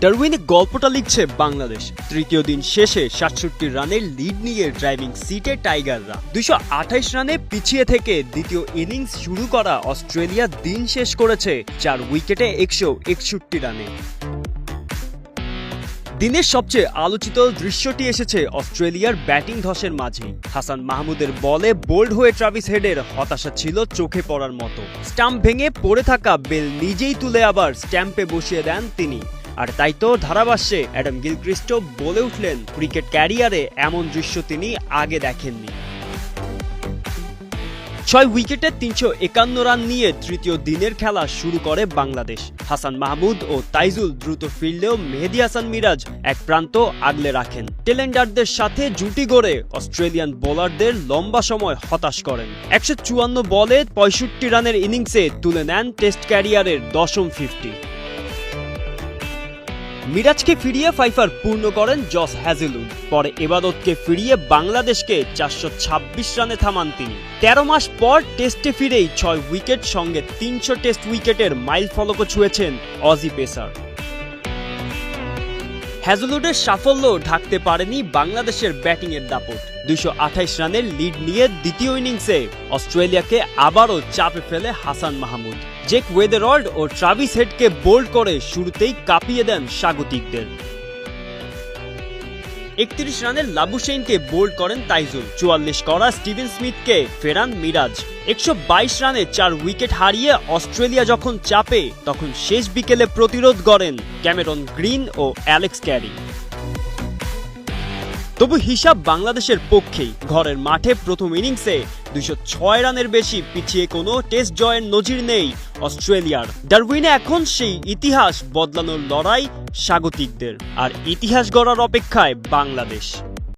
ডারউইনে গল্পটা লিখছে বাংলাদেশ। তৃতীয় দিন শেষে ৬৭ রানের লিড নিয়ে ড্রাইভিং সিটে টাইগাররা। ২২৮ রানে পিছিয়ে থেকে দ্বিতীয় ইনিংস শুরু করা অস্ট্রেলিয়া দিন শেষ করেছে ৪ উইকেটে ১৬১ রানে। দিনের সবচেয়ে আলোচিত দৃশ্যটি এসেছে অস্ট্রেলিয়ার ব্যাটিং ধসের মাঝেই। হাসান মাহমুদের বলে বোল্ড হয়ে ট্রাভিস হেডের হতাশা ছিল চোখে পড়ার মতো। স্টাম্প ভেঙে পড়ে থাকা বেল নিজেই তুলে আবার স্ট্যাম্পে বসিয়ে দেন তিনি। আর তাই তো ধারাভাষ্যে অ্যাডাম গিলক্রিস্টও বলে উঠলেন, ক্রিকেট ক্যারিয়ারে এমন দৃশ্য তিনি আগে দেখেননি। ৬ উইকেটে ৩৫১ রান নিয়ে তৃতীয় দিনের খেলা শুরু করে বাংলাদেশ। হাসান মাহমুদ ও তাইজুল দ্রুত ফিরলেও মেহেদী হাসান মিরাজ এক প্রান্ত আগলে রাখেন। টেলেন্ডারদের সাথে জুটি গড়ে অস্ট্রেলিয়ান বোলারদের লম্বা সময় হতাশ করেন। ১৫৪ বলে ৬৫ রানের ইনিংসে তুলে নেন টেস্ট ক্যারিয়ারের ১০ম 50। মিরাজকে ফিরিয়ে ফাইফার পূর্ণ করেন জস হ্যাজেলউড। পরে এবাদতকে ফিরিয়ে বাংলাদেশকে ৪২৬ রানে থামান তিনি। ১৩ মাস পর টেস্টে ফিরেই ৬ উইকেট সঙ্গে ৩০০ টেস্ট উইকেটের মাইল ফলকও ছুঁয়েছেন অজি পেসার। হ্যাজেলউডের সাফল্য ঢাকতে পারেনি বাংলাদেশের ব্যাটিংয়ের দাপট। ২২৮ রানের লিড নিয়ে দ্বিতীয় ইনিংসে অস্ট্রেলিয়াকে আবারও চাপে ফেলে হাসান মাহমুদ। জেক ওয়েদারওয়ার্ল্ড ও ট্রাভিস হেডকে বোল্ড করে শুরুতেই কাঁপিয়ে দেন স্বাগতিকদের। ৩১ রানের লাবুশেইনকে বোল্ড করেন তাইজুল। ৪৪ করা স্টিভেন স্মিথকে ফেরান মিরাজ। ১২২ রানে ৪ উইকেট হারিয়ে অস্ট্রেলিয়া যখন চাপে, তখন শেষ বিকেলে প্রতিরোধ গড়েন ক্যামেরন গ্রিন ও অ্যালেক্স ক্যারি। তবু হিসাব বাংলাদেশের পক্ষেই। ঘরের মাঠে প্রথম ইনিংসে ২০৬ রানের বেশি পিছিয়ে কোনো টেস্ট জয়ের নজির নেই অস্ট্রেলিয়ার। ডারউইনে এখন সেই ইতিহাস বদলানোর লড়াই স্বাগতিকদের, আর ইতিহাস গড়ার অপেক্ষায় বাংলাদেশ।